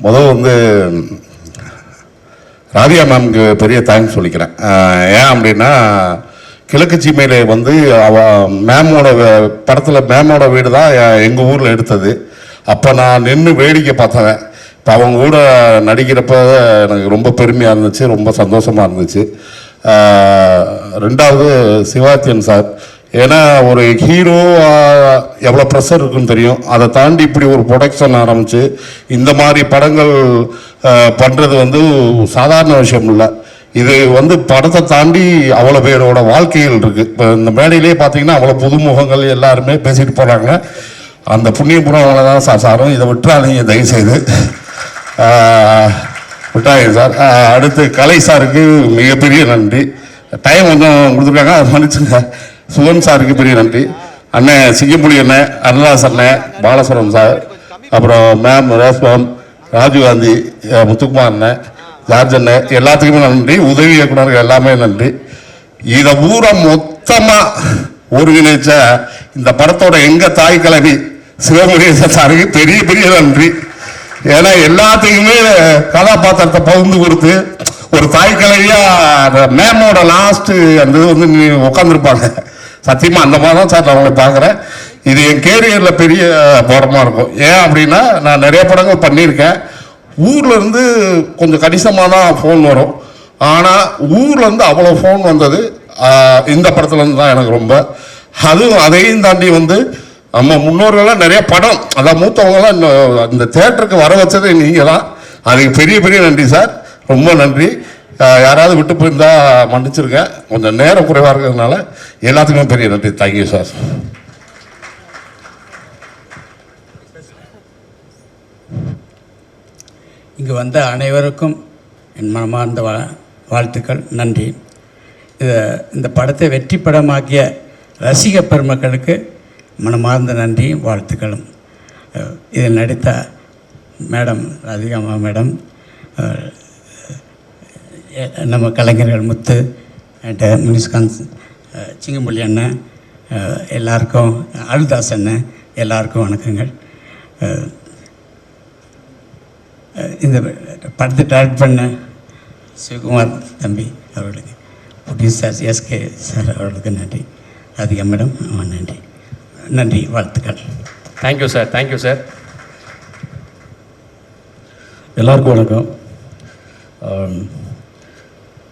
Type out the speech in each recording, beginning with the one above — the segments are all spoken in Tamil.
முதல் வந்து ராதியா மேம்க்கு பெரிய தேங்க்ஸ் சொல்லிக்கிறேன். ஏன் அப்படின்னா கிழக்கு சீமையில வந்து மேமோட படத்தில் மேமோட வீடு தான் எங்கள் ஊரில் எடுத்தது. அப்போ நான் நின்று வேடிக்கை பார்த்தேன். இப்போ அவங்க கூட நடிக்கிறப்ப எனக்கு ரொம்ப பெருமையாக இருந்துச்சு, ரொம்ப சந்தோஷமாக இருந்துச்சு. ரெண்டாவது சிவாத்தியன் சார், ஏன்னா ஒரு ஹீரோ எவ்வளோ ப்ரெஷர் இருக்குன்னு தெரியும். அதை தாண்டி இப்படி ஒரு ப்ரொடக்ஷன் ஆரம்பித்து இந்த மாதிரி படங்கள் பண்ணுறது வந்து சாதாரண விஷயம் இல்லை. இது வந்து படத்தை தாண்டி அவ்வளோ பேரோட வாழ்க்கைகள் இருக்குது. இப்போ இந்த மேடையிலே பார்த்தீங்கன்னா அவ்வளோ புதுமுகங்கள் எல்லாருமே பேசிட்டு போகிறாங்க. அந்த புண்ணியபுரம் தான் சாரும். இதை விட்டுறாதீங்க தயவுசெய்து, விட்டாங்க சார். அடுத்து கலை சாருக்கு மிகப்பெரிய நன்றி. டைம் கொஞ்சம் கொடுத்துருக்காங்க, அதை மன்னிச்சுங்க. சுகன் சாருக்கு பெரிய நன்றி. அண்ணன் சிங்கம்புலி அண்ணன், அருணாஸ் அண்ணன், பாலசுரம் சார், அப்புறம் மேம் ரேஸ்மேம், ராஜீவ்காந்தி, முத்துக்குமார் அண்ணன், ஜார்ஜ் அண்ணன், எல்லாத்துக்குமே நன்றி. உதவி இயக்குனர்கள் எல்லாமே நன்றி. இதை பூரா மொத்தமாக ஒருங்கிணைச்ச இந்த படத்தோட எங்கள் தாய் கிழவி சிவமுருகேசன் சாருக்கு பெரிய பெரிய நன்றி. ஏன்னா எல்லாத்துக்குமே கதாபாத்திரத்தை பகிர்ந்து கொடுத்து ஒரு தாய் கிழவியா மேமோட லாஸ்ட்டு அந்த இது வந்து நீ உட்காந்துருப்பாங்க. சத்தியமாக அந்த மாதிரி தான் சார் நான் அவங்களை பார்க்குறேன். இது என் கேரியரில் பெரிய படமாக இருக்கும். ஏன் அப்படின்னா நான் நிறைய படங்கள் பண்ணியிருக்கேன். ஊரில் இருந்து கொஞ்சம் கணிசமாக தான் ஃபோன் வரும். ஆனால் ஊரில் இருந்து அவ்வளோ ஃபோன் வந்தது இந்த படத்துலேருந்து தான் எனக்கு ரொம்ப. அதுவும் அதையும் தாண்டி வந்து நம்ம முன்னோர்கள்லாம் நிறைய படம், அதான் மூத்தவங்களாம் இந்த தேட்டருக்கு வர வச்சது நீங்கள் தான். அதுக்கு பெரிய பெரிய நன்றி சார், ரொம்ப நன்றி. யாராவது விட்டு போயிருந்தா மன்னிச்சிருக்கேன், கொஞ்சம் நேரம் குறைவாக இருக்கிறதுனால. எல்லாத்துக்குமே பெரிய நன்றி. Thank you sir. இங்கு வந்த அனைவருக்கும் என் மனமார்ந்த வாழ்த்துக்கள், நன்றி. இந்த படத்தை வெற்றி படமாக்கிய ரசிக பெருமக்களுக்கு மனமார்ந்த நன்றியும் வாழ்த்துக்களும். இதில் நடித்த மேடம் ராதிகாமா மேடம், நம்ம கலைஞர்கள் முத்து, முனிஸ்காந்த், சிங்கம்புலி அண்ணன், எல்லாருக்கும், அருள்தாஸ் அண்ணன், எல்லாருக்கும் வணக்கங்கள். இந்த படத்தை டைரக்ட் பண்ண சிவகுமார் தம்பி அவர்களுக்கு, ப்ரொடியூசர் எஸ்கே சார் அவர்களுக்கு நன்றி. ராதிகா மேடம் நன்றி, நன்றி, வாழ்த்துக்கள். Thank you sir, thank you sir. எல்லாருக்கும் வணக்கம்.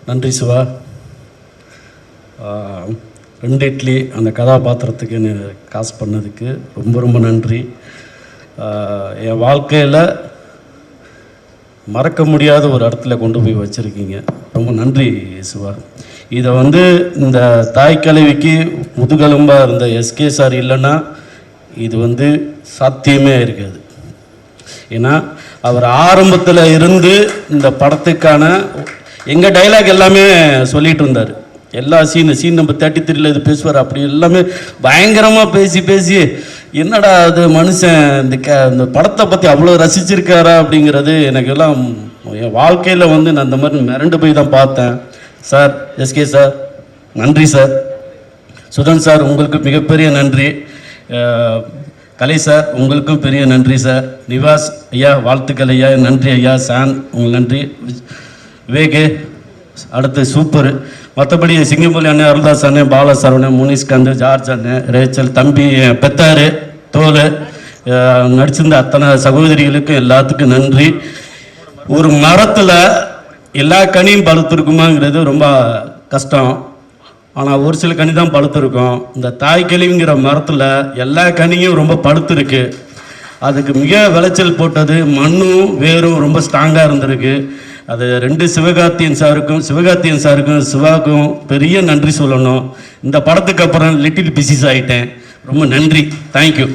நன்றி சிவா. 2 இட்லி அந்த கதாபாத்திரத்துக்கு காசு பண்ணதுக்கு ரொம்ப ரொம்ப நன்றி. என் வாழ்க்கையில் மறக்க முடியாத ஒரு இடத்துல கொண்டு போய் வச்சுருக்கீங்க, ரொம்ப நன்றி சிவா. இதை வந்து இந்த தாய் கலவிக்கு முதுகெலும்பாக இருந்த எஸ்கே சார் இல்லைன்னா இது வந்து சாத்தியமே இருக்காது. ஏன்னா அவர் ஆரம்பத்தில் இருந்து இந்த படத்துக்கான எங்கள் டைலாக் எல்லாமே சொல்லிகிட்டு இருந்தார். எல்லா சீன் நம்பர் 33 இது பேசுவார். அப்படி எல்லாமே பயங்கரமாக பேசி என்னடா அது மனுஷன் இந்த படத்தை பற்றி அவ்வளோ ரசிச்சிருக்காரா அப்படிங்கிறது எனக்கு எல்லாம் என் வாழ்க்கையில் வந்து நான் இந்த மாதிரி மிரண்டு போய் தான் பார்த்தேன். சார், எஸ்கே சார் நன்றி சார். சுதன் சார் உங்களுக்கு மிகப்பெரிய நன்றி. கலை சார் உங்களுக்கும் பெரிய நன்றி சார். நிவாஸ் ஐயா வாழ்த்துக்கள் ஐயா, நன்றி ஐயா. சான் உங்களுக்கு நன்றி. விவேகே அடுத்து சூப்பர். மற்றபடி சிங்கம்புலி அண்ணன், அருள்தாஸ் அண்ணன், பாலசரவணன், முனிஸ்காந்த், ஜார்ஜ் அண்ணன், ரேச்சல் தம்பி, பெத்தாரு, தோல், நடிச்சிருந்த அத்தனை சகோதரிகளுக்கும் எல்லாத்துக்கும் நன்றி. ஒரு மரத்தில் எல்லா கனியும் பழுத்திருக்குமாங்கிறது ரொம்ப கஷ்டம். ஆனால் ஒரு சில கனி தான் பழுத்திருக்கும். இந்த தாய் கிழவிங்கிற மரத்தில் எல்லா கனியும் ரொம்ப பழுத்திருக்கு. அதுக்கு மிக விளைச்சல் போட்டது மண்ணும் வேரும் ரொம்ப ஸ்ட்ராங்காக இருந்திருக்கு. அது 2 சிவகார்த்தியன் சாருக்கும் சிவாவுக்கும் பெரிய நன்றி சொல்லணும். இந்த படத்துக்கு அப்புறம் லிட்டில் பிசிஸ் ஆகிட்டேன். ரொம்ப நன்றி, தேங்க்யூ.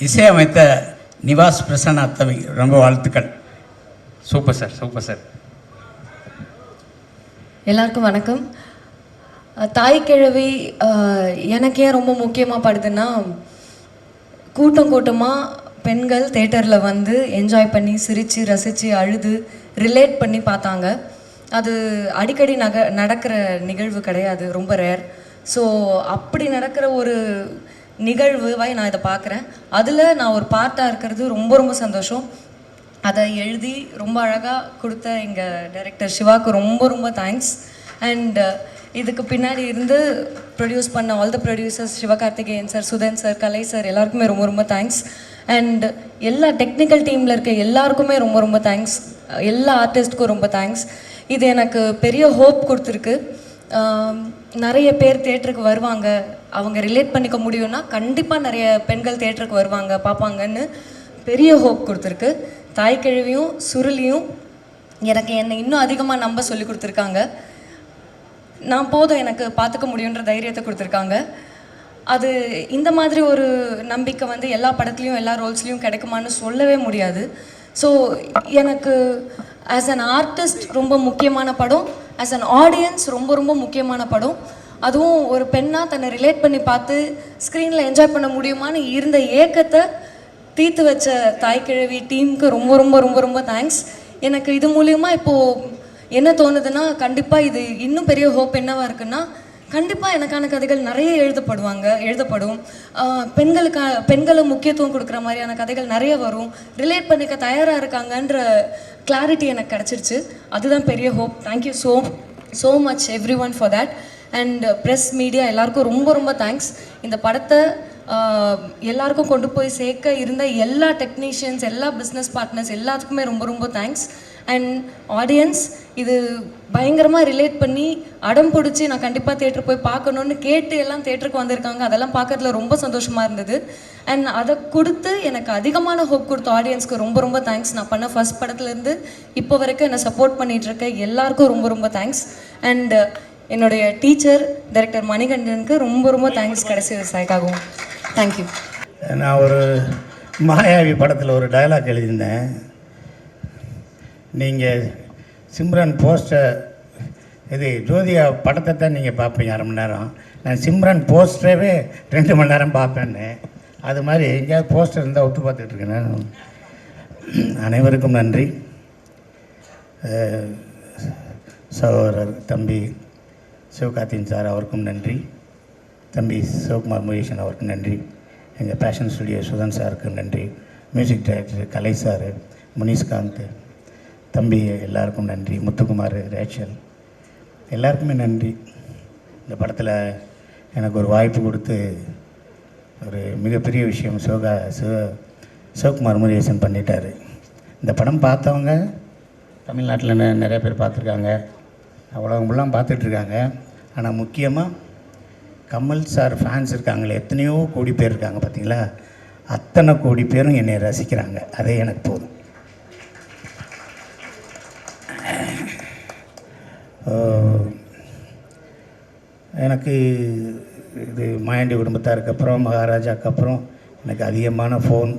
இசையமைத்த நிவாஸ் பிரசன்னா தவி ரொம்ப வாழ்த்துக்கள். Super sir, super sir. எல்லாருக்கும் வணக்கம். தாய் கிழவி எனக்கு ஏன் ரொம்ப முக்கியமாக படுதுன்னா, கூட்டமாக பெண்கள் தேட்டரில் வந்து என்ஜாய் பண்ணி சிரித்து ரசித்து அழுது ரிலேட் பண்ணி பார்த்தாங்க. அது அடிக்கடி நடக்கிற நிகழ்வு கிடையாது, ரொம்ப ரேர். ஸோ அப்படி நடக்கிற ஒரு நிகழ்வாய் நான் இதை பார்க்குறேன். அதில் நான் ஒரு பார்ட்டாக இருக்கிறது ரொம்ப ரொம்ப சந்தோஷம். அதை எழுதி ரொம்ப அழகாக கொடுத்த எங்கள் டைரக்டர் சிவாவுக்கு ரொம்ப ரொம்ப தேங்க்ஸ். அண்ட் இதுக்கு பின்னாடி இருந்து ப்ரொடியூஸ் பண்ண all the producers, Sivakarthikeyan sir, Sudhan sir, Kalai sir, எல்லாருக்குமே ரொம்ப ரொம்ப தேங்க்ஸ். அண்ட் எல்லா டெக்னிக்கல் டீமில் இருக்க எல்லாருக்குமே ரொம்ப ரொம்ப தேங்க்ஸ். எல்லா ஆர்டிஸ்ட்டுக்கும் ரொம்ப தேங்க்ஸ். இது எனக்கு பெரிய ஹோப் கொடுத்துருக்கு. நிறைய பேர் தேட்டருக்கு வருவாங்க, அவங்க ரிலேட் பண்ணிக்க முடியும்னா கண்டிப்பாக நிறைய பெண்கள் தேட்டருக்கு வருவாங்க, பார்ப்பாங்கன்னு பெரிய ஹோப் கொடுத்துருக்கு. தாய்க்கிழவியும் சுருளியும் எனக்கு என்னை இன்னும் அதிகமாக நம்ப சொல்லி கொடுத்துருக்காங்க. நான் போதும் எனக்கு பார்த்துக்க முடியுன்ற தைரியத்தை கொடுத்துருக்காங்க. அது இந்த மாதிரி ஒரு நம்பிக்கை வந்து எல்லா படத்துலையும் எல்லா ரோல்ஸ்லேயும் கிடைக்குமான்னு சொல்லவே முடியாது. ஸோ எனக்கு ஆஸ் அன் ஆர்டிஸ்ட் ரொம்ப முக்கியமான படம், ஆஸ் அன் ஆடியன்ஸ் ரொம்ப ரொம்ப முக்கியமான படம். அதுவும் ஒரு பெண்ணாக தன்னை ரிலேட் பண்ணி பார்த்து ஸ்க்ரீனில் என்ஜாய் பண்ண முடியுமான்னு இருந்த ஏக்கத்தை தீர்த்து வச்ச தாய்க்கிழவி டீமுக்கு ரொம்ப ரொம்ப ரொம்ப ரொம்ப தேங்க்ஸ். எனக்கு இது மூலிமா இப்போது என்ன தோணுதுன்னா, கண்டிப்பாக இது இன்னும் பெரிய ஹோப் என்னவாக இருக்குன்னா, கண்டிப்பாக எனக்கான கதைகள் நிறைய எழுதப்படும். பெண்களை முக்கியத்துவம் கொடுக்குற மாதிரியான கதைகள் நிறைய வரும். ரிலேட் பண்ணிக்க தயாராக இருக்காங்கன்ற கிளாரிட்டி எனக்கு கிடச்சிருச்சு. அதுதான் பெரிய hope. Thank you so much every one for that. And press, media எல்லாருக்கும் ரொம்ப ரொம்ப தேங்க்ஸ். இந்த படத்தை எல்லாருக்கும் கொண்டு போய் சேர்க்க இருந்த எல்லா டெக்னீஷியன்ஸ், எல்லா பிஸ்னஸ் பார்ட்னர்ஸ் எல்லாத்துக்குமே ரொம்ப ரொம்ப தேங்க்ஸ். அண்ட் ஆடியன்ஸ் இது பயங்கரமாக ரிலேட் பண்ணி அடம் பிடிச்சி நான் கண்டிப்பாக தேட்டர் போய் பார்க்கணுன்னு கேட்டு எல்லாம் தேட்டருக்கு வந்திருக்காங்க. அதெல்லாம் பார்க்கறதுல ரொம்ப சந்தோஷமாக இருந்தது. அண்ட் அதை கொடுத்து எனக்கு அதிகமான ஹோப் கொடுத்த ஆடியன்ஸ்க்கு ரொம்ப ரொம்ப தேங்க்ஸ். நான் பண்ண ஃபர்ஸ்ட் படத்துலேருந்து இப்போ வரைக்கும் என்னை சப்போர்ட் பண்ணிகிட்ருக்க எல்லாருக்கும் ரொம்ப ரொம்ப தேங்க்ஸ். அண்ட் என்னுடைய டீச்சர் டைரக்டர் மணிகண்டனுக்கு ரொம்ப ரொம்ப தேங்க்ஸ் கடைசி விவசாயிக்காகவும். தேங்க்யூ. நான் ஒரு மாயாவி படத்தில் ஒரு டயலாக் எழுதியிருந்தேன். நீங்கள் சிம்ரன் போஸ்டர் இது ஜோதிகா படத்தை தான் நீங்கள் பார்ப்பீங்க 1/2 மணி நேரம். நான் சிம்ரன் போஸ்டரவே 2 மணி நேரம் பார்ப்பேன்னு. அது மாதிரி எங்கேயாவது போஸ்டர் இருந்தால் ஒத்து பார்த்துட்ருக்கேன் நான். அனைவருக்கும் நன்றி. சகோதரர் தம்பி சிவகார்த்திகேயன் சார் அவருக்கும் நன்றி. தம்பி சிவகுமார் முருகேசன் அவருக்கும் நன்றி. எங்கள் பேஷன் ஸ்டுடியோ சுதன் சாருக்கு நன்றி. மியூசிக் டைரக்டர் கலை சார், முனிஷ்காந்த் தம்பி எல்லாருக்கும் நன்றி. முத்துக்குமார், ரேச்சல் எல்லாருக்குமே நன்றி. இந்த படத்தில் எனக்கு ஒரு வாய்ப்பு கொடுத்து ஒரு மிகப்பெரிய விஷயம் சிவகுமார் முருகேசன் பண்ணிட்டார். இந்த படம் பார்த்தவங்க தமிழ்நாட்டில் நிறைய பேர் பார்த்துருக்காங்க, உலகமெல்லாம் பார்த்துட்ருக்காங்க. ஆனால் முக்கியமாக கமல் சார் ஃபேன்ஸ் இருக்காங்களே, எத்தனையோ கோடி பேர் இருக்காங்க பார்த்தீங்களா, அத்தனை கோடி பேரும் என்னை ரசிக்கிறாங்க. அதே எனக்கு போதும். எனக்கு இது மாயாண்டி குடும்பத்தாருக்கு அப்புறம் மகாராஜாவுக்கு அப்புறம் எனக்கு அதிகமான ஃபோன்,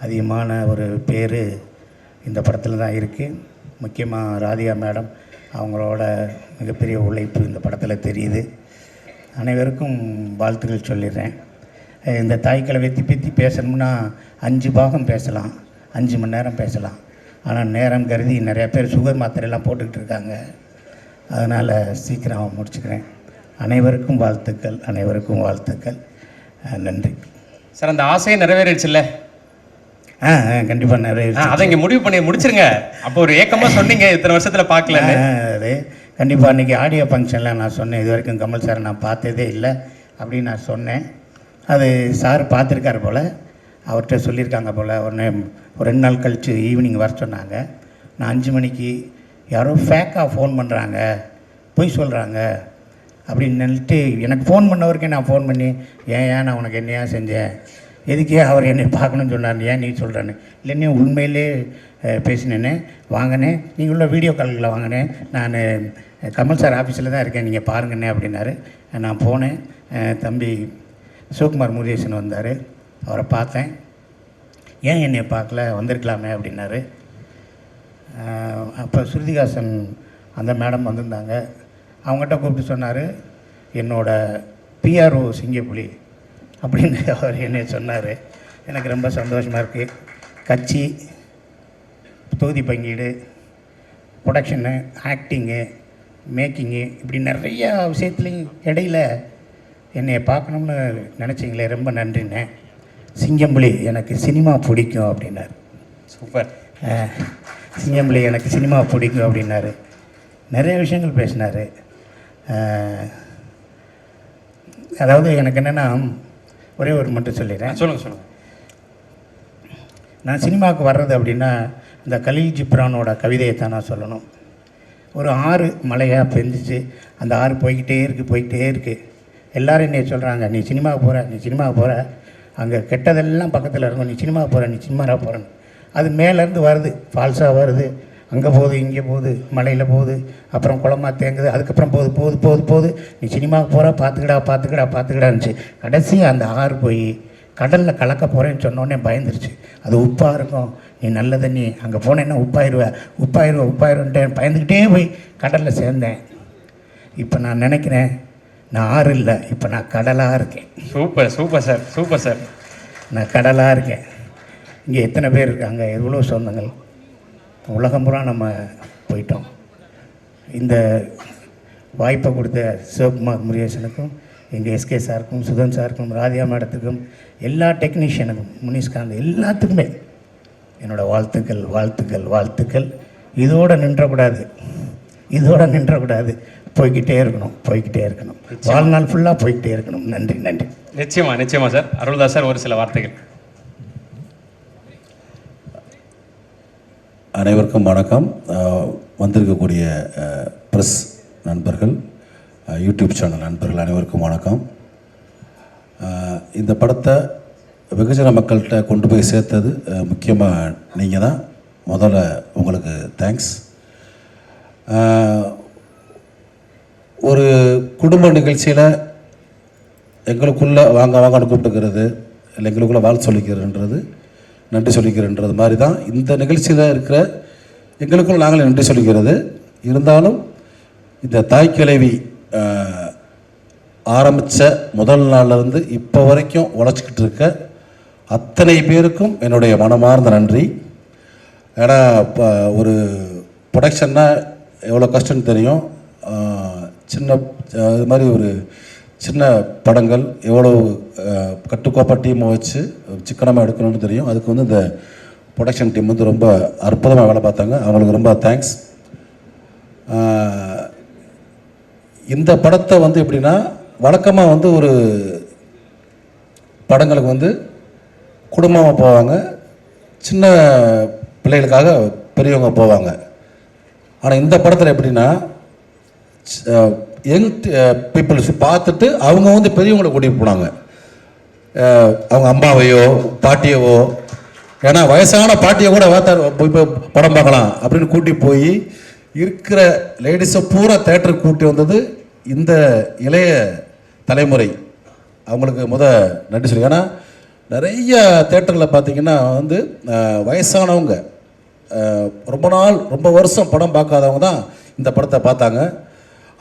அதிகமான ஒரு பேர் இந்த படத்தில் தான் இருக்குது. முக்கியமாக ராதிகா மேடம் அவங்களோட மிகப்பெரிய உழைப்பு இந்த படத்தில் தெரியுது. அனைவருக்கும் வாழ்த்துக்கள் சொல்லிடுறேன். இந்த தாய்க்கிழவை பற்றி பேசணும்னா 5 பாகம் பேசலாம், 5 மணி நேரம் பேசலாம். ஆனால் நேரம் கருதி நிறையா பேர் சுகர் மாத்திரையெல்லாம் போட்டுக்கிட்டு இருக்காங்க. அதனால் சீக்கிரம் முடிச்சுக்கிறேன். அனைவருக்கும் வாழ்த்துக்கள், அனைவருக்கும் வாழ்த்துக்கள். நன்றி சார். அந்த ஆசையை நிறைவேறிடுச்சுல்ல? கண்டிப்பாக நிறைவேறிச்சு. அதை இங்கே முடிவு பண்ணி முடிச்சிருங்க. அப்போ ஒரு ஏக்கமாக சொன்னீங்க இத்தனை வருஷத்தில் பார்க்கல. அது கண்டிப்பாக அன்றைக்கி ஆடியோ ஃபங்க்ஷனில் நான் சொன்னேன், இது வரைக்கும் கமல் சார் நான் பார்த்ததே இல்லை அப்படின்னு நான் சொன்னேன். அது சார் பார்த்துருக்காரு போல், அவர்கிட்ட சொல்லியிருக்காங்க போல். ஒரு 2 நாள் கழித்து ஈவினிங் வர சொன்னாங்க. நான் 5 மணிக்கு யாரோ ஃபேக்காக ஃபோன் பண்ணுறாங்க, பொய் சொல்கிறாங்க அப்படின்னு நினைட்டு எனக்கு ஃபோன் பண்ணவருக்கே நான் ஃபோன் பண்ணி, ஏன் நான் உனக்கு என்னையா செஞ்சேன், எதுக்கே அவர் என்னை பார்க்கணுன்னு சொன்னார், ஏன் நீ சொல்கிறேன்னு. இல்லைன்னே உண்மையிலே பேசினேன்னு வாங்கினேன். நீங்கள் உள்ள வீடியோ கால்களில் வாங்கினேன், நான் கமல் சார் ஆஃபீஸில் தான் இருக்கேன், நீங்கள் பாருங்கண்ணே அப்படின்னாரு. நான் போனேன். தம்பி சிவகுமார் முருகேசன் வந்தார், அவரை பார்த்தேன். ஏன் என்னை பார்க்கல, வந்திருக்கலாமே அப்படின்னாரு. அப்போ ஸ்ருதிகாசன் அந்த மேடம் வந்திருந்தாங்க. அவங்ககிட்ட கூப்பிட்டு சொன்னார், என்னோட பிஆர்ஓ சிங்கப்புலி அப்படின்னு அவர் என்னை சொன்னார். எனக்கு ரொம்ப சந்தோஷமாக இருக்குது. கட்சி, தொகுதி பங்கீடு, ப்ரொடக்ஷனு, ஆக்டிங்கு, மேக்கிங்கு, இப்படி நிறையா விஷயத்துலையும் இடையில் என்னைய பார்க்கணும்னு நினச்சிங்களே, ரொம்ப நன்றிண்ணே. சிங்கம்புலி எனக்கு சினிமா பிடிக்கும் அப்படின்னாரு. சூப்பர். சிங்கம்புலி எனக்கு சினிமா பிடிக்கும் அப்படின்னாரு. நிறைய விஷயங்கள் பேசினார். அதாவது எனக்கு என்னென்னா, ஒரே ஒரு மட்டும் சொல்லிடுறேன். சொல்லுங்கள். நான் சினிமாவுக்கு வர்றது அப்படின்னா இந்த கலீல் ஜிப்ரானோட கவிதையை தான் நான் சொல்லணும். ஒரு ஆறு மழையாக பெஞ்சிச்சு, அந்த ஆறு போய்கிட்டே இருக்குது. எல்லோரும் என்னை சொல்கிறாங்க, நீ சினிமாவுக்கு போகிற, அங்கே கெட்டதெல்லாம் பக்கத்தில் இருக்கும், நீ சினிமாவுக்கு போகிறேன்னு. அது மேலேருந்து வருது, ஃபால்ஸாக வருது, அங்கே போகுது, இங்கே போகுது, மலையில் போகுது, அப்புறம் குளமாக தேங்குது, அதுக்கப்புறம் போகுது, நீ சினிமாவுக்கு போகிற, பார்த்துக்கிடான்னுச்சு. கடைசியாக அந்த ஆறு போய் கடலில் கலக்க போகிறேன்னு சொன்னோடனே பயந்துருச்சு. அது உப்பாக இருக்கும், நீ நல்ல தண்ணி, அங்கே போனேன்னா உப்பாயிருவேன்ட்டு பயந்துக்கிட்டே போய் கடலில் சேர்ந்தேன். இப்போ நான் நினைக்கிறேன், நான் ஆறு இல்லை, இப்போ நான் கடலாக இருக்கேன். Super sir. நான் கடலாக இருக்கேன். இங்கே எத்தனை பேர் இருக்காங்க, எவ்வளோ சொந்தங்கள், உலகம் பூரா நம்ம போயிட்டோம். இந்த வாய்ப்பை கொடுத்த சிவகுமார் முருகேசனுக்கும், எங்கள் எஸ்கே சாருக்கும், சுதன் சாருக்கும், ராதியா மேடத்துக்கும், எல்லா டெக்னீஷியனுக்கும், முனிஷ்காந்த் எல்லாத்துக்குமே என்னோடய வாழ்த்துக்கள். இதோடு நின்றக்கூடாது, போய்கிட்டே இருக்கணும். வாழ்நாள் ஃபுல்லாக போய்கிட்டே இருக்கணும். நன்றி. நிச்சயமா சார். அருள்தாஸ் சார், ஒரு சில வார்த்தைகள். அனைவருக்கும் வணக்கம். வந்திருக்கக்கூடிய ப்ரெஸ் நண்பர்கள், யூடியூப் சேனல் நண்பர்கள் அனைவருக்கும் வணக்கம். இந்த படத்தை வெகுஜன மக்கள்கிட்ட கொண்டு போய் சேர்த்தது முக்கியமாக நீங்கள் தான். முதல்ல உங்களுக்கு தேங்க்ஸ். ஒரு குடும்ப நிகழ்ச்சியில் எங்களுக்குள்ளே வாங்கன்னு கூப்பிட்டுக்கிறது, இல்லை எங்களுக்குள்ளே வாழ்த்து சொல்லிக்கிறன்றது, நன்றி சொல்லிக்கிறன்றது மாதிரி தான் இந்த நிகழ்ச்சியில் இருக்கிற எங்களுக்குள்ள நாங்களே நன்றி சொல்லிக்கிறது. இருந்தாலும் இந்த தாய் கிழவி ஆரம்பித்த முதல் நாள்லேருந்து இப்போ வரைக்கும் உழைச்சிக்கிட்டு இருக்க அத்தனை பேருக்கும் என்னுடைய மனமார்ந்த நன்றி. ஏன்னா இப்போ ஒரு ப்ரொடக்ஷன்னா எவ்வளோ கஷ்டம்னு தெரியும். இது மாதிரி ஒரு சின்ன படங்கள் எவ்வளோ கட்டுக்கோப்பாக டீமை வச்சு சிக்கனமாக எடுக்கணும்னு தெரியும். அதுக்கு வந்து இந்த ப்ரொடக்ஷன் டீம் வந்து ரொம்ப அற்புதமாக வேலை பார்த்தாங்க. அவங்களுக்கு ரொம்ப தேங்க்ஸ். இந்த படத்தை வந்து எப்படின்னா, வழக்கமாக வந்து ஒரு படங்களுக்கு வந்து குடும்பமாக போவாங்க, சின்ன பிள்ளைகளுக்காக பெரியவங்க போவாங்க. ஆனால் இந்த படத்தில் எப்படின்னா, யங் பீப்புள்ஸ் பார்த்துட்டு அவங்க வந்து பெரியவங்களை கூட்டிகிட்டு போனாங்க. அவங்க அம்மாவையோ பாட்டியவோ, ஏன்னா வயசான பாட்டியை கூட போய் படம் பார்க்கலாம் அப்படின்னு கூட்டி போய் இருக்கிற லேடிஸை பூரா தேட்டருக்கு கூட்டி வந்தது இந்த இளைய தலைமுறை. அவங்களுக்கு நன்றி சொல்லி. ஏன்னா நிறைய தேட்டரில் பார்த்தீங்கன்னா வந்து வயசானவங்க, ரொம்ப வருஷம் படம் பார்க்காதவங்க தான் இந்த படத்தை பார்த்தாங்க.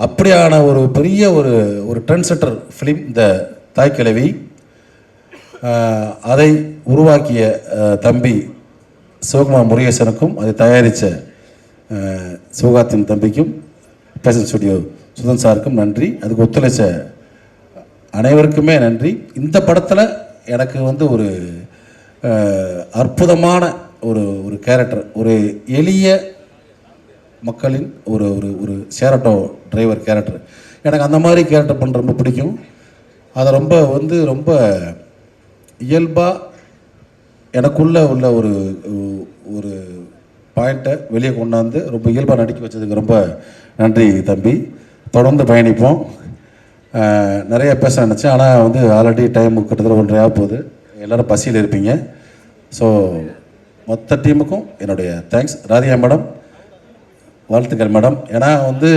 அப்படியான ஒரு பெரிய ஒரு ட்ரெண்ட் செட்டர் ஃபிலிம் இந்த தாய் கிழவி. அதை உருவாக்கிய தம்பி சிவகுமார் முருகேசனுக்கும், அதை தயாரித்த சிவகார்த்தின் தம்பிக்கும், பேஷன் ஸ்டுடியோ சுதன் சாருக்கும் நன்றி. அதுக்கு ஒத்துழைச்ச அனைவருக்குமே நன்றி. இந்த படத்தில் எனக்கு வந்து ஒரு அற்புதமான ஒரு கேரக்டர், ஒரு எளிய மக்களின் ஒரு ஷேர் டிரைவர் கேரக்டர். எனக்கு அந்த மாதிரி கேரக்டர் பண்ண ரொம்ப பிடிக்கும். அதை ரொம்ப இயல்பாக எனக்குள்ளே உள்ள ஒரு பாயிண்ட்டை வெளியே கொண்டாந்து ரொம்ப இயல்பாக நடிக்க வச்சதுக்கு ரொம்ப நன்றி தம்பி. தொடர்ந்து பயணிப்போம். நிறைய பேச நினச்சேன், ஆனால் வந்து ஆல்ரெடி டைம் கிட்டத்தட்ட 1:30 போகுது. எல்லோரும் பசியில் இருப்பீங்க. ஸோ மொத்த டீமுக்கும் என்னுடைய தேங்க்ஸ். ராதியா மேடம், வாழ்த்துக்கள் மேடம். ஏன்னா வந்து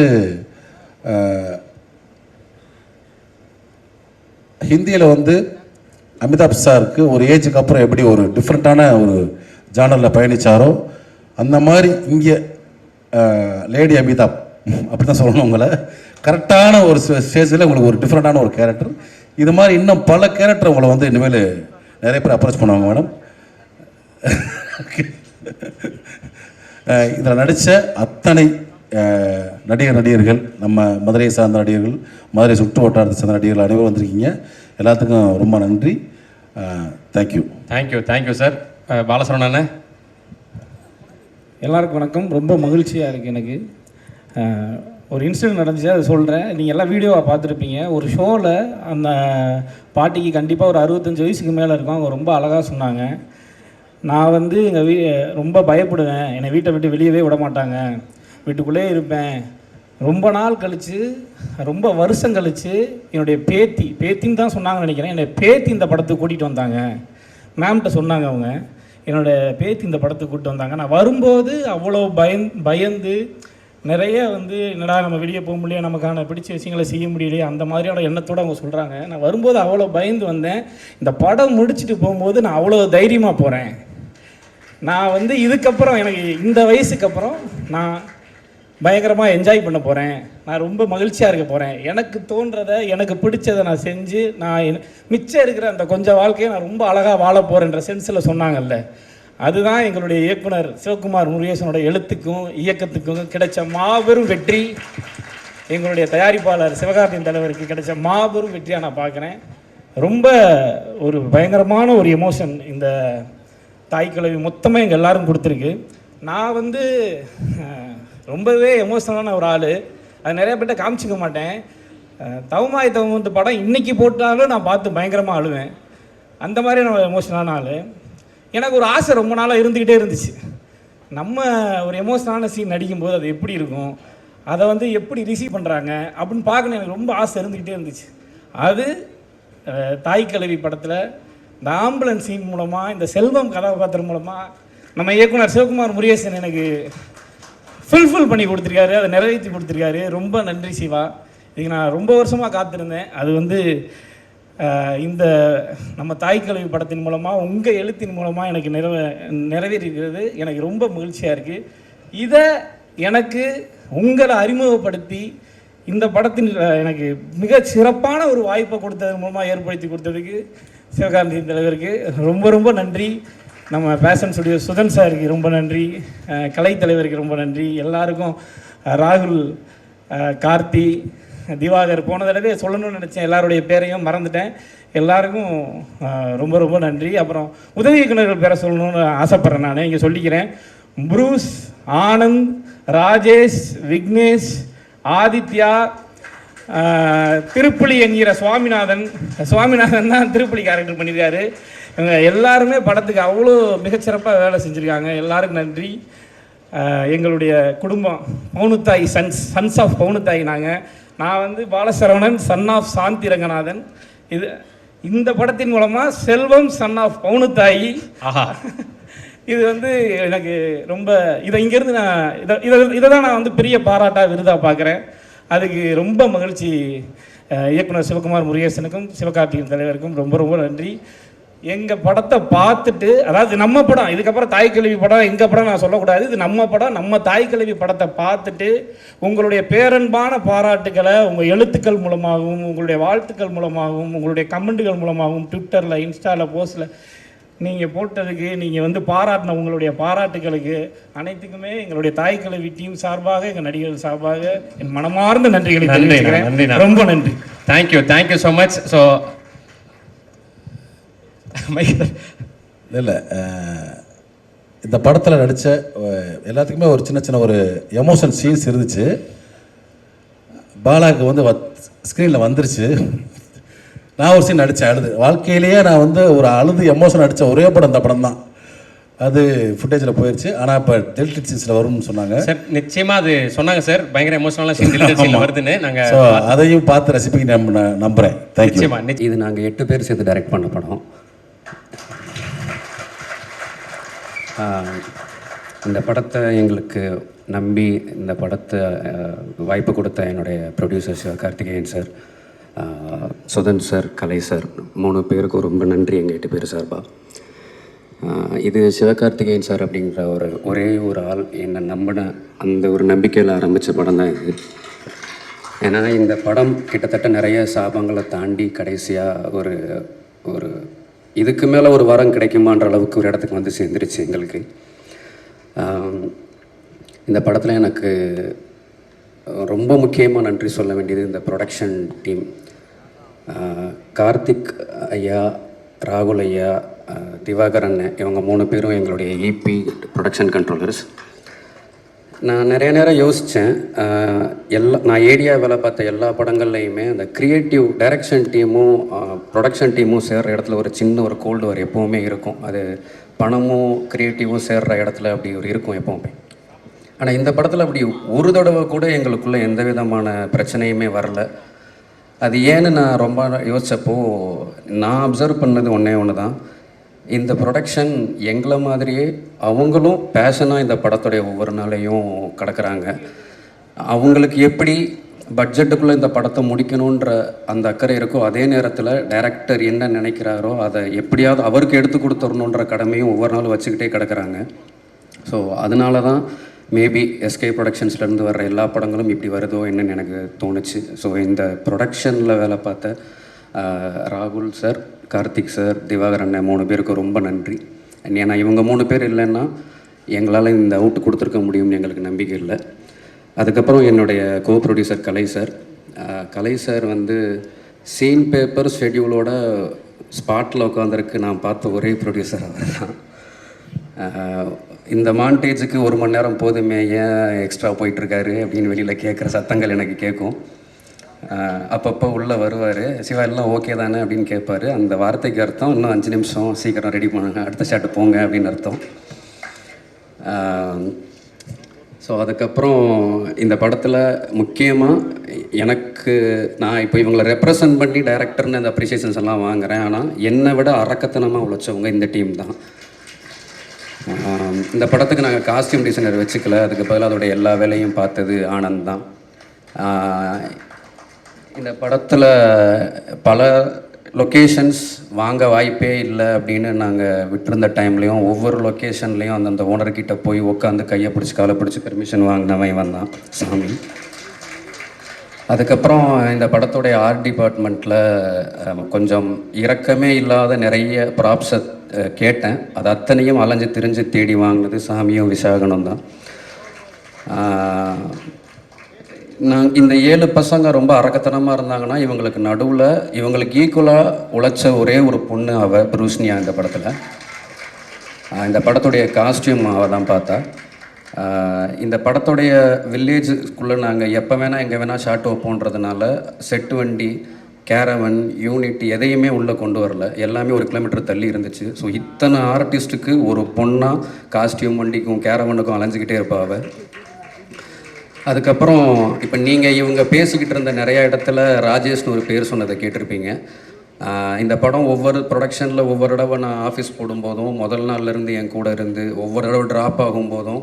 ஹிந்தியில் வந்து அமிதாப் சாருக்கு ஒரு ஏஜுக்கு அப்புறம் எப்படி ஒரு டிஃப்ரெண்ட்டான ஒரு ஜானரில் பயணித்தாரோ, அந்த மாதிரி இங்கே லேடி அமிதாப் அப்படி தான் சொல்லணும். உங்களை கரெக்டான ஒரு ஸ்டேஜில் உங்களுக்கு ஒரு டிஃப்ரெண்ட்டான ஒரு கேரக்டர். இது மாதிரி இன்னும் பல கேரக்டர் உங்களை வந்து இனிமேல் நிறைய பேர் அப்ரோச் பண்ணுவாங்க மேடம். இதில் நடித்த அத்தனை நடிகர்கள் நம்ம மதுரையை சார்ந்த நடிகர்கள், மதுரை சுற்று வட்டாரத்தை சார்ந்த நடிகர்கள் அனைவரும் வந்திருக்கீங்க. எல்லாத்துக்கும் ரொம்ப நன்றி. தேங்க்யூ. Thank you sir. பாலசரவணன். எல்லாருக்கும் வணக்கம். ரொம்ப மகிழ்ச்சியாக இருக்குது எனக்கு. ஒரு இன்சிடென்ட் நடந்துச்சு, அதை சொல்கிறேன். நீங்கள் எல்லாம் வீடியோவாக பார்த்துருப்பீங்க. ஒரு ஷோவில் அந்த பாட்டிக்கு கண்டிப்பாக ஒரு 65 வயசுக்கு மேலே இருக்கும். அவங்க ரொம்ப அழகாக சொன்னாங்க. நான் வந்து எங்கள் ரொம்ப பயப்படுவேன், என்னை வீட்டை விட்டு வெளியவே விட மாட்டாங்க, வீட்டுக்குள்ளே இருப்பேன். ரொம்ப நாள் கழித்து, ரொம்ப வருஷம் கழித்து என்னுடைய பேத்தின்னு தான் சொன்னாங்கன்னு நினைக்கிறேன், என்னுடைய பேத்தி இந்த படத்துக்கு கூட்டிகிட்டு வந்தாங்க. மேம்கிட்ட சொன்னாங்க அவங்க, என்னோடய பேத்தி இந்த படத்துக்கு கூப்பிட்டு வந்தாங்க. நான் வரும்போது அவ்வளோ பயந்து நிறைய வந்து என்னடா நம்ம வெளியே போக முடியல, நமக்கான பிடிச்ச விஷயங்களை செய்ய முடியலையே, அந்த மாதிரியான எண்ணத்தோடு அவங்க சொல்கிறாங்க. நான் வரும்போது அவ்வளோ பயந்து வந்தேன். இந்த படம் முடிச்சுட்டு போகும்போது நான் அவ்வளோ தைரியமாக போகிறேன். நான் வந்து இதுக்கப்புறம் எனக்கு இந்த வயசுக்கு அப்புறம் நான் பயங்கரமாக என்ஜாய் பண்ண போகிறேன். நான் ரொம்ப மகிழ்ச்சியாக இருக்க போகிறேன். எனக்கு தோன்றதை, எனக்கு பிடிச்சதை நான் செஞ்சு நான் மிச்சம் இருக்கிற அந்த கொஞ்சம் வாழ்க்கையை நான் ரொம்ப அழகாக வாழ போகிறேன்ற சென்ஸில் சொன்னாங்கல்ல, அதுதான் எங்களுடைய இயக்குனர் சிவகுமார் முருகேசனோட எழுத்துக்கும் இயக்கத்துக்கும் கிடைச்ச மாபெரும் வெற்றி. எங்களுடைய தயாரிப்பாளர் சிவகார்த்தியின் தலைவருக்கு கிடைச்ச மாபெரும் வெற்றியாக நான் பார்க்குறேன். ரொம்ப ஒரு பயங்கரமான ஒரு எமோஷன் இந்த தாய்க்கிழவி மொத்தமாக எங்கள் எல்லாரும் கொடுத்துருக்கு. நான் வந்து ரொம்பவே எமோஷனலான ஒரு ஆள். அது நிறைய பேர்ட்ட காமிச்சிக்க மாட்டேன். தவமாய் தவம் படம் இன்றைக்கி போட்டாலும் நான் பார்த்து பயங்கரமாக அழுவேன். அந்த மாதிரி நான் எமோஷனலான ஆள். எனக்கு ஒரு ஆசை ரொம்ப நாளாக இருந்துக்கிட்டே இருந்துச்சு, நம்ம ஒரு எமோஷனலான சீன் நடிக்கும்போது அது எப்படி இருக்கும், அதை வந்து எப்படி ரிசீவ் பண்ணுறாங்க அப்படின்னு பார்க்கணும் எனக்கு ரொம்ப ஆசை இருந்துக்கிட்டே இருந்துச்சு. அது தாய்க்கிழவி படத்தில் இந்த ஆம்புலன்ஸ் சீன் மூலமாக, இந்த செல்வம் கதாபாத்திரம் மூலமாக நம்ம இயக்குனர் சிவகுமார் முருகேசன் எனக்கு ஃபுல்ஃபில் பண்ணி கொடுத்துருக்காரு, அதை நிறைவேற்றி கொடுத்துருக்காரு. ரொம்ப நன்றி சிவா. இதுக்கு நான் ரொம்ப வருஷமாக காத்திருந்தேன். அது வந்து இந்த நம்ம தாய்க்கிழவி படத்தின் மூலமாக, உங்கள் எழுத்தின் மூலமாக எனக்கு நிறைவேறியிருக்கிறது. எனக்கு ரொம்ப மகிழ்ச்சியாக இருக்குது. இதை எனக்கு உங்களை அறிமுகப்படுத்தி இந்த படத்தின் எனக்கு மிக சிறப்பான ஒரு வாய்ப்பை கொடுத்ததன் மூலமாக ஏற்படுத்தி கொடுத்ததுக்கு சிவகார்த்தியின் தலைவருக்கு ரொம்ப ரொம்ப நன்றி. நம்ம ஃபேஷன் ஸ்டுடியோ சுதன் சாருக்கு ரொம்ப நன்றி. கலை தலைவருக்கு ரொம்ப நன்றி. எல்லாருக்கும், ராகுல், கார்த்தி, திவாகர், போன தடவை சொல்லணும்னு நினச்சேன், எல்லாருடைய பேரையும் மறந்துட்டேன். எல்லாருக்கும் ரொம்ப ரொம்ப நன்றி. அப்புறம் உதவி இயக்குநர்கள் பேரை சொல்லணும்னு ஆசைப்பட்றேன். நான் இங்கே சொல்லிக்கிறேன். புரூஸ், ஆனந்த், ராஜேஷ், விக்னேஷ், ஆதித்யா, திருப்புலி என்கிற சுவாமிநாதன் தான் திருப்புலி கேரக்டர் பண்ணியிருக்காரு. இவங்க எல்லாருமே படத்துக்கு அவ்வளோ மிகச்சிறப்பாக வேலை செஞ்சுருக்காங்க. எல்லாருக்கும் நன்றி. எங்களுடைய குடும்பம் பவுனுத்தாய் சன்ஸ் ஆஃப் பவுனுத்தாய். நான் வந்து பாலசரவணன், சன் ஆஃப் சாந்தி ரங்கநாதன். இந்த படத்தின் மூலமாக செல்வம் சன் ஆஃப் பவுனுத்தாய். இது வந்து எனக்கு ரொம்ப இங்கேருந்து நான் இதை தான் நான் வந்து பெரிய பாராட்டாக விருதாக பார்க்குறேன். அதுக்கு ரொம்ப மகிழ்ச்சி. இயக்குனர் சிவகுமார் முருகேசனுக்கும் சிவகார்த்தியின் தலைவருக்கும் ரொம்ப ரொம்ப நன்றி. எங்கள் படத்தை பார்த்துட்டு, அதாவது நம்ம படம், இதுக்கப்புறம் தாய்க்கிழவி படம் எங்கள் படம் நான் சொல்லக்கூடாது, இது நம்ம படம், நம்ம தாய்க்கிழவி படத்தை பார்த்துட்டு உங்களுடைய பேரன்பான பாராட்டுக்களை உங்கள் எழுத்துக்கள் மூலமாகவும், உங்களுடைய வாழ்த்துக்கள் மூலமாகவும், உங்களுடைய கமெண்ட்டுகள் மூலமாகவும், ட்விட்டரில், இன்ஸ்டாவில், போஸ்ட்டில் நீங்கள் போட்டதுக்கு, நீங்கள் வந்து பாராட்டின உங்களுடைய பாராட்டுகளுக்கு அனைத்துக்குமே எங்களுடைய தாய்க்கிழவி டீம் சார்பாக, எங்கள் நடிகர்கள் சார்பாக என் மனமார்ந்த நன்றிகளை தெரிவிக்கிறேன். ரொம்ப நன்றி. Thank you so much. ஸோ இல்லை, இந்த படத்தில் நடித்த எல்லாத்துக்குமே ஒரு சின்ன சின்ன ஒரு எமோஷன் சீன்ஸ் இருந்துச்சு. பாலாவுக்கு வந்து ஸ்க்ரீனில் வந்துருச்சு. நான் ஒரு சீன் நடித்தேன், அழுது. வாழ்க்கையிலேயே நான் வந்து ஒரு அழுது எமோஷன் அடித்த ஒரே படம் இந்த படம் தான். அது ஃபுட்டேஜில் போயிடுச்சு. ஆனால் இப்போ டெலிட்டட் சீன்ஸில் வரும்னு சொன்னாங்க சார். நிச்சயமாக அது சொன்னாங்க சார், பயங்கர எமோஷனலாக சீன் டெலிட்டட் சீனில் வருதுன்னு. நாங்கள் அதையும் பார்த்து ரசிப்பீங்க நம்புகிறேன். தேங்க்யூ. இது நாங்கள் 8 பேர் சேர்த்து டைரக்ட் பண்ண படம். இந்த படத்தை எங்களுக்கு நம்பி இந்த படத்தை வாய்ப்பு கொடுத்த என்னுடைய producer Sivakarthikeyan sir, Sudhan sir, Kalai sir, 3 பேருக்கும் ரொம்ப நன்றி எங்கள் 8 பேர் சார்பாக. இது சிவகார்த்திகேயன் சார் அப்படிங்கிற ஒரே ஒரு ஆள் என்னை நம்பின அந்த ஒரு நம்பிக்கையில் ஆரம்பித்த படம் தான் இது. ஏன்னா இந்த படம் கிட்டத்தட்ட நிறைய சாபங்களை தாண்டி கடைசியாக ஒரு இதுக்கு மேலே ஒரு வரம் கிடைக்குமான்ற அளவுக்கு ஒரு இடத்துக்கு வந்து சேர்ந்துருச்சு எங்களுக்கு. இந்த படத்தில் எனக்கு ரொம்ப முக்கியமாக நன்றி சொல்ல வேண்டியது இந்த ப்ரொடக்ஷன் டீம். கார்த்திக் ஐயா, ராகுல் ஐயா, திவாகரன், இவங்க 3 பேரும் எங்களுடைய இபி ப்ரொடக்ஷன் கண்ட்ரோலர்ஸ். நான் நிறைய நேரம் யோசித்தேன், நான் ஏடியா வேலை பார்த்த எல்லா படங்கள்லையுமே அந்த க்ரியேட்டிவ் டைரக்ஷன் டீமும் ப்ரொடக்ஷன் டீமும் சேர்கிற இடத்துல ஒரு சின்ன ஒரு கோல்டு வார் எப்போவுமே இருக்கும். அது பணமும் க்ரியேட்டிவும் சேர்கிற இடத்துல அப்படி ஒரு இருக்கும் எப்போவுமே. ஆனால் இந்த படத்தில் அப்படி ஒரு தடவை கூட எங்களுக்குள்ளே எந்த விதமான பிரச்சனையுமே வரல. அது ஏன்னு நான் ரொம்ப யோசித்தப்போ நான் அப்சர்வ் பண்ணது ஒன்று தான், இந்த ப்ரொடக்ஷன் எங்களை மாதிரியே அவங்களும் பேஷனாக இந்த படத்துடைய ஒவ்வொரு நாளையும் கடக்கிறாங்க. அவங்களுக்கு எப்படி பட்ஜெட்டுக்குள்ளே இந்த படத்தை முடிக்கணுன்ற அந்த அக்கறை இருக்கோ, அதே நேரத்தில் டைரக்டர் என்ன நினைக்கிறாரோ அதை எப்படியாவது அவருக்கு எடுத்து கொடுத்துடணுன்ற கடமையும் ஒவ்வொரு நாளும் வச்சுக்கிட்டே கிடக்கிறாங்க. ஸோ அதனால தான் மேபி எஸ்கே ப்ரொடக்ஷன்ஸ்லேருந்து வர்ற எல்லா படங்களும் இப்படி வருதோ என்னன்னு எனக்கு தோணுச்சு. ஸோ இந்த ப்ரொடக்ஷனில் வேலை பார்த்த ராகுல் சார், கார்த்திக் சார், திவாகரன் 3 பேருக்கு ரொம்ப நன்றி. ஏன்னா இவங்க 3 பேர் இல்லைன்னா எங்களால் இந்த அவுட்டு கொடுத்துருக்க முடியும்னு எங்களுக்கு நம்பிக்கை இல்லை. அதுக்கப்புறம் என்னுடைய கோ ப்ரொடியூசர் கலை சார் வந்து சீன் பேப்பர் ஷெட்யூலோட ஸ்பாட்டில் உட்காந்துருக்கு நான் பார்த்த ஒரே ப்ரொடியூசர் அவர் தான். இந்த மாண்டேஜுக்கு 1 மணி நேரம் போதுமே, ஏன் எக்ஸ்ட்ரா போயிட்டுருக்காரு அப்படின்னு வெளியில் கேட்குற சத்தங்கள் எனக்கு கேட்கும். அப்பப்போ உள்ளே வருவார், சிவா எல்லாம் ஓகே தானே அப்படின்னு கேட்பார். அந்த வார்த்தைக்கு அர்த்தம் இன்னும் 5 நிமிஷம் சீக்கிரம் ரெடி பண்ணுங்க, அடுத்த ஷாட்டு போங்க அப்படின்னு அர்த்தம். ஸோ அதுக்கப்புறம் இந்த படத்தில் முக்கியமாக எனக்கு நான் இப்போ இவங்களை ரெப்ரசன்ட் பண்ணி டைரக்டர்னு அந்த அப்ரிசியேஷன்ஸ் எல்லாம் வாங்குகிறேன். ஆனால் என்னை விட அரக்கத்தனமாக உழைச்சவங்க இந்த டீம் தான். இந்த படத்துக்கு நாங்கள் காஸ்டியூம் டிசைனர் வச்சுக்கல, அதுக்கு பதிலாக அதோடைய எல்லா வேலையும் பார்த்தது ஆனந்த் தான். இந்த படத்தில் பல லொக்கேஷன்ஸ் வாங்க வாய்ப்பே இல்லை அப்படின்னு நாங்கள் விட்டுருந்த டைம்லேயும் ஒவ்வொரு லொக்கேஷன்லேயும் அந்தந்த ஓனர்கிட்ட போய் உட்காந்து கையை பிடிச்சி காலை பிடிச்சி பெர்மிஷன் வாங்கினவன் வந்தான் சாமி. அதுக்கப்புறம் இந்த படத்துடைய ஆர்ட் டிபார்ட்மெண்ட்டில் கொஞ்சம் இரக்கமே இல்லாத நிறைய ப்ராப்ஸை கேட்டேன். அது அத்தனையும் அலைஞ்சு திரிஞ்சு தேடி வாங்கினது சாமியும் விசாகனும் தான். இந்த 7 பசங்க ரொம்ப அரக்கத்தனமாக இருந்தாங்கன்னா இவங்களுக்கு நடுவில் இவங்களுக்கு ஈக்குவலாக உழைச்ச ஒரே ஒரு பொண்ணு அவள் ப்ரூஸ்னியா. இந்த படத்தில் இந்த படத்துடைய காஸ்டியூம் அவள் தான் பார்த்தா. இந்த படத்துடைய வில்லேஜுக்குள்ளே நாங்கள் எப்போ வேணால் எங்கே வேணால் ஷார்ட் வைப்போன்றதுனால செட்டு வண்டி, கேரவன், யூனிட் எதையுமே உள்ளே கொண்டு வரல, எல்லாமே 1 கிலோமீட்டர் தள்ளி இருந்துச்சு. ஸோ இத்தனை ஆர்டிஸ்ட்டுக்கு ஒரு பொண்ணாக காஸ்டியூம் வண்டிக்கும் கேரவனுக்கும் அலைஞ்சிக்கிட்டே இருப்பாள். அதுக்கப்புறம் இப்போ நீங்கள் இவங்க பேசிக்கிட்டு இருந்த நிறையா இடத்துல ராஜேஷ்னு ஒரு பேர் சொன்னதை கேட்டிருப்பீங்க. இந்த படம் ஒவ்வொரு ப்ரொடக்ஷனில் ஒவ்வொரு தடவை நான் ஆஃபீஸ் போடும்போதும் முதல் நாள்லேருந்து என் கூட இருந்து ஒவ்வொரு தடவை ட்ராப் ஆகும்போதும்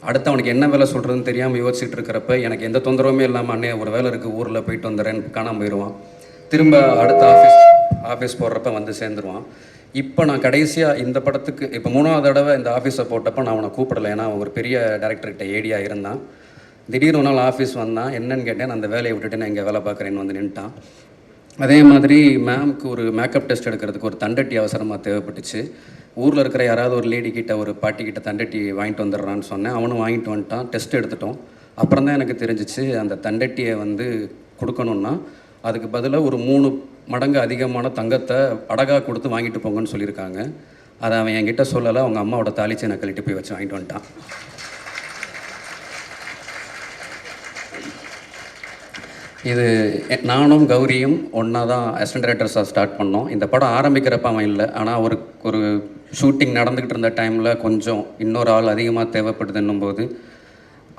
அடுத்து அவனுக்கு என்ன வேலை சொல்கிறதுன்னு தெரியாமல் யோசிச்சுட்டு இருக்கிறப்ப எனக்கு எந்த தொந்தரவுமே இல்லாமல் அண்ணே ஒரு வேலை இருக்குது ஊரில் போயிட்டு வந்துடுறேன்னு காணாமல் போயிடுவான். திரும்ப அடுத்த ஆஃபீஸ் போடுறப்ப வந்து சேர்ந்துருவான். இப்போ நான் கடைசியாக இந்த படத்துக்கு இப்போ 3ஆவது தடவை இந்த ஆஃபீஸை போட்டப்போ நான் அவனை கூப்பிடலை, ஏன்னா அவன் ஒரு பெரிய டேரக்டர்கிட்ட ஏடியாக இருந்தான். திடீர்னு ஒரு நாள் ஆஃபீஸ் வந்தான், என்னன்னு கேட்டேன். நான் அந்த வேலையை விட்டுட்டு நான் இங்கே வேலை பார்க்குறேன்னு வந்து நின்ட்டான். அதே மாதிரி மேம்க்கு ஒரு மேக்கப் டெஸ்ட் எடுக்கிறதுக்கு ஒரு தண்டட்டி அவசரமாக தேவைப்பட்டுச்சு. ஊரில் இருக்கிற யாராவது ஒரு லேடி கிட்ட, ஒரு பாட்டி கிட்ட தண்டட்டி வாங்கிட்டு வந்துடுறான்னு சொன்னேன். அவனும் வாங்கிட்டு வந்துட்டான். டெஸ்ட் எடுத்துட்டோம். அப்புறம் தான் எனக்கு தெரிஞ்சிச்சு அந்த தண்டட்டியை வந்து கொடுக்கணுன்னா அதுக்கு பதிலாக ஒரு 3 மடங்கு அதிகமான தங்கத்தை அடகாக கொடுத்து வாங்கிட்டு போங்கன்னு சொல்லியிருக்காங்க. அதை அவன் என்கிட்ட சொல்லலை, அவங்க அம்மாவோட தாலிச்சு எனக்கு கழட்டி போய் வச்சு வாங்கிட்டு வந்துட்டான். இது நானும் கௌரியும் ஒன்றா தான் அசிஸ்டன்ட் டைரக்டர்ஸாக ஸ்டார்ட் பண்ணோம். இந்த படம் ஆரம்பிக்கிறப்ப அவன் இல்லை, ஆனால் ஒரு ஷூட்டிங் நடந்துக்கிட்டு இருந்த டைமில் கொஞ்சம் இன்னொரு ஆள் அதிகமாக தேவைப்படுதுன்னும் போது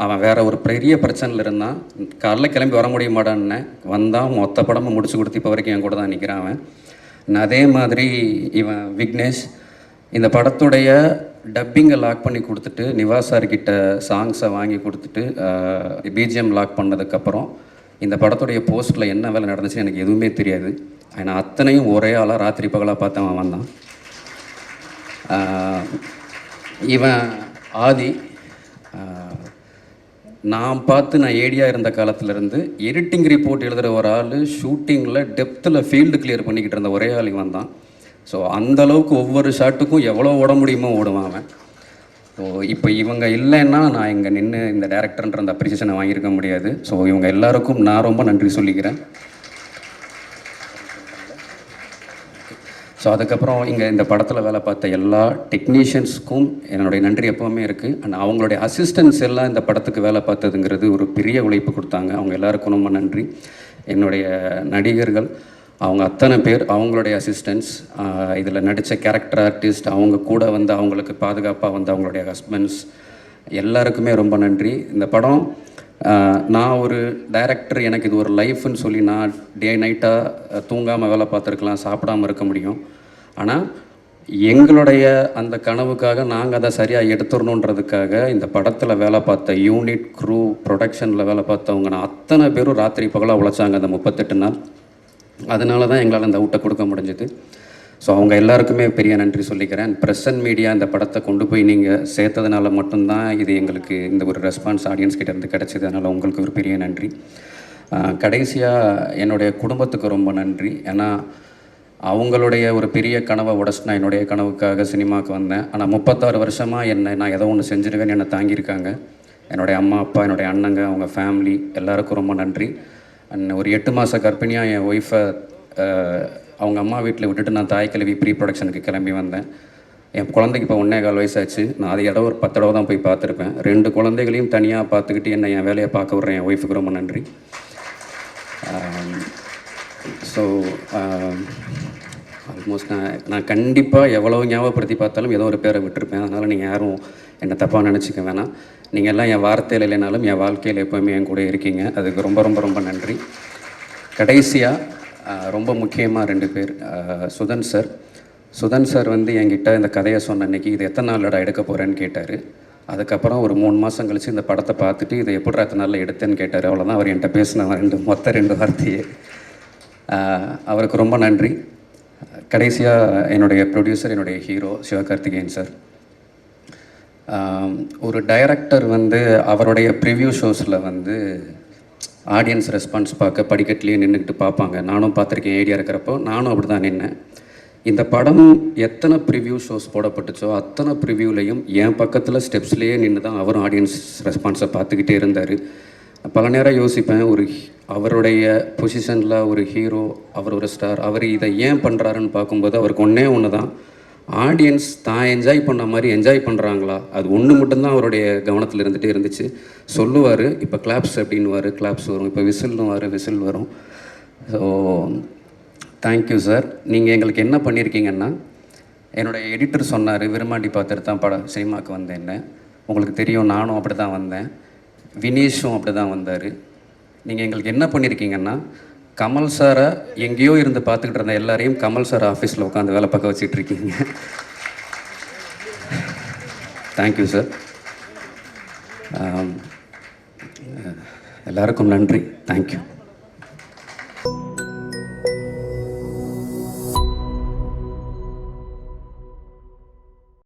அவன் வேறு ஒரு பெரிய பிரச்சனையில் இருந்தான். காலைல கிளம்பி வர முடிய மாட்டான்னு வந்தான். மொத்த படமும் முடிச்சு கொடுத்து இப்போ வரைக்கும் என் கூட தான் நிற்கிறான் அவன். அதே மாதிரி இவன் விக்னேஷ் இந்த படத்துடைய டப்பிங்கை லாக் பண்ணி கொடுத்துட்டு நிவாஸ் சார்கிட்ட சாங்ஸை வாங்கி கொடுத்துட்டு பிஜிஎம் லாக் பண்ணதுக்கப்புறம் இந்த படத்துடைய போஸ்ட்டில் என்ன வேலை நடந்துச்சுன்னு எனக்கு எதுவுமே தெரியாது. ஆனால் அத்தனையும் ஒரே ஆளாக ராத்திரி பகலாக பார்த்தவன் வந்தான். இவன் ஆதி நான் ஏடியாக இருந்த காலத்துலேருந்து எடிட்டிங் ரிப்போர்ட் எழுதுகிற ஒரு ஆள் ஷூட்டிங்கில் டெப்த்தில் ஃபீல்டு கிளியர் பண்ணிக்கிட்டு இருந்த ஒரே ஆள் இவன் தான். ஸோ அந்தளவுக்கு ஒவ்வொரு ஷாட்டுக்கும் எவ்வளோ ஓட முடியுமோ ஓடுவான் அவன். ஸோ இப்போ இவங்க இல்லைன்னா நான் இங்கே நின்று இந்த டேரக்டர்ன்ற அந்த அப்ரிசியேஷனை வாங்கியிருக்க முடியாது. ஸோ இவங்க எல்லாருக்கும் நான் ரொம்ப நன்றி சொல்லிக்கிறேன். ஸோ அதுக்கப்புறம் இங்கே இந்த படத்தில் வேலை பார்த்த எல்லா டெக்னீஷியன்ஸ்க்கும் என்னுடைய நன்றி எப்போவுமே இருக்குது. அண்ட் அவங்களுடைய அசிஸ்டன்ஸ் எல்லாம் இந்த படத்துக்கு வேலை பார்த்ததுங்கிறது ஒரு பெரிய உழைப்பு கொடுத்தாங்க. அவங்க எல்லாருக்கும் ரொம்ப நன்றி. என்னுடைய நடிகர்கள் அவங்க அத்தனை பேர், அவங்களுடைய அசிஸ்டன்ஸ், இதில் நடித்த கேரக்டர் ஆர்டிஸ்ட், அவங்க கூட வந்து அவங்களுக்கு பாதுகாப்பாக வந்து அவங்களுடைய ஹஸ்பண்ட்ஸ் எல்லாருக்குமே ரொம்ப நன்றி. இந்த படம் நான் ஒரு டைரக்டர், எனக்கு இது ஒரு லைஃப்னு சொல்லி நான் டே நைட்டாக தூங்காமல் வேலை பார்த்துருக்கலாம், சாப்பிடாமல் இருக்க முடியும். ஆனால் எங்களுடைய அந்த கனவுக்காக நாங்கள் அதை சரியாக எடுத்துடணுன்றதுக்காக இந்த படத்தில் வேலை பார்த்த யூனிட், க்ரூ, ப்ரொடக்ஷனில் வேலை பார்த்தவங்க நான் அத்தனை பேரும் ராத்திரி பகலாக உழைச்சாங்க அந்த 38 நாள். அதனால தான் எங்களால் அந்த அவுட்டை கொடுக்க முடிஞ்சுது. ஸோ அவங்க எல்லாருக்குமே பெரிய நன்றி சொல்லிக்கிறேன். ப்ரெஸ் அண்ட் மீடியா இந்த படத்தை கொண்டு போய் நீங்கள் சேர்த்ததுனால மட்டும்தான் இது எங்களுக்கு இந்த ஒரு ரெஸ்பான்ஸ் ஆடியன்ஸ் கிட்டேருந்து கிடச்சிது. அதனால் உங்களுக்கு ஒரு பெரிய நன்றி. கடைசியாக என்னுடைய குடும்பத்துக்கு ரொம்ப நன்றி. ஏன்னா அவங்களுடைய ஒரு பெரிய கனவை உடச்சு நான் என்னுடைய கனவுக்காக சினிமாவுக்கு வந்தேன். ஆனால் 36 வருஷமாக நான் ஏதோ ஒன்று செஞ்சிருவேன்னு என்னை தாங்கியிருக்காங்க. என்னுடைய அம்மா, அப்பா, என்னுடைய அண்ணங்க, அவங்க ஃபேமிலி எல்லாருக்கும் ரொம்ப நன்றி. அண்ட் ஒரு 8 மாத கர்ப்பிணியாக என் ஒய்ஃபை அவங்க அம்மா வீட்டில் விட்டுட்டு நான் தாய்க்கிழவி ப்ரீ ப்ரொடக்ஷனுக்கு கிளம்பி வந்தேன். என் குழந்தைக்கு இப்போ 1.25 வயசாச்சு. நான் அது இடம் ஒரு 10 தடவை தான் போய் பார்த்துருப்பேன். 2 குழந்தைகளையும் தனியாக பார்த்துக்கிட்டு என்னை என் வேலையை பார்க்க விட்றேன் என் ஒய்ஃபுக்கு ரொம்ப நன்றி. ஸோ ஆல்மோஸ்ட் நான் கண்டிப்பாக எவ்வளோ ஞாபகப்படுத்தி பார்த்தாலும் ஏதோ ஒரு பேரை விட்டுருப்பேன். அதனால் நீங்கள் யாரும் என்னை தப்பாக நினச்சிக்க வேணாம். நீங்கள் எல்லாம் என் வார்த்தையில் இல்லைனாலும் என் வாழ்க்கையில் எப்போவுமே என் கூட இருக்கீங்க. அதுக்கு ரொம்ப ரொம்ப ரொம்ப நன்றி. கடைசியாக ரொம்ப முக்கியமாக 2 பேர். சுதன் சார் வந்து என்கிட்ட இந்த கதையை சொன்ன அன்றைக்கி இது எத்தனை நாளோட எடுக்க போகிறேன்னு கேட்டார். அதுக்கப்புறம் ஒரு 3 மாதம் கழித்து இந்த படத்தை பார்த்துட்டு இதை எப்படி எத்தனை நாளில் எடுத்தேன்னு கேட்டார். அவ்வளோதான் அவர் என்கிட்ட பேசின மொத்த 2 வார்த்தையே. அவருக்கு ரொம்ப நன்றி. கடைசியாக என்னுடைய ப்ரொடியூசர், என்னுடைய ஹீரோ சிவகார்த்திகேயன் சார். ஒரு டைரக்டர் வந்து அவருடைய ப்ரிவ்யூ ஷோஸில் வந்து ஆடியன்ஸ் ரெஸ்பான்ஸ் பார்க்க படிக்கட்டிலேயே நின்றுக்கிட்டு பார்ப்பாங்க. நானும் பார்த்துருக்கேன். ஐடியா இருக்கிறப்போ நானும் அப்படி தான் நின்னேன். இந்த படம் எத்தனை ப்ரிவ்யூ ஷோஸ் போடப்பட்டுச்சோ அத்தனை ப்ரிவ்யூலையும் என் பக்கத்தில் ஸ்டெப்ஸ்லேயே நின்று தான் அவரும் ஆடியன்ஸ் ரெஸ்பான்ஸை பார்த்துக்கிட்டே இருந்தார். பல நேரம் யோசிப்பேன், அவருடைய பொசிஷனில் ஒரு ஹீரோ, அவர் ஒரு ஸ்டார், அவர் இதை ஏன் பண்ணுறாருன்னு பார்க்கும்போது அவருக்கு ஒன்று தான், ஆடியன்ஸ் தான் என்ஜாய் பண்ண மாதிரி என்ஜாய் பண்ணுறாங்களா, அது ஒன்று மட்டும்தான் அவருடைய கவனத்தில் இருந்துகிட்டே இருந்துச்சு. சொல்லுவார், இப்போ கிளாப்ஸ் அப்படின்னுவார், கிளாப்ஸ் வரும், இப்போ விசில்னுவார், விசில் வரும். So thank you sir. நீங்கள் எங்களுக்கு என்ன பண்ணியிருக்கீங்கன்னா, என்னுடைய எடிட்டர் சொன்னார் விரும்மாண்டி பார்த்துட்டு தான் சினிமாவுக்கு வந்தேன்னு. உங்களுக்கு தெரியும், நானும் அப்படி தான் வந்தேன், வினீஷும் அப்படி தான் வந்தார். நீங்கள் எங்களுக்கு என்ன பண்ணியிருக்கீங்கன்னா, கமல் சாரை எங்கேயோ இருந்து பார்த்துக்கிட்டு இருந்த எல்லாரையும் கமல் சார் ஆஃபீஸில் உட்காந்து வேலை பார்க்க வச்சிட்ருக்கீங்க. Thank you sir. எல்லாருக்கும் நன்றி. தேங்க்யூ.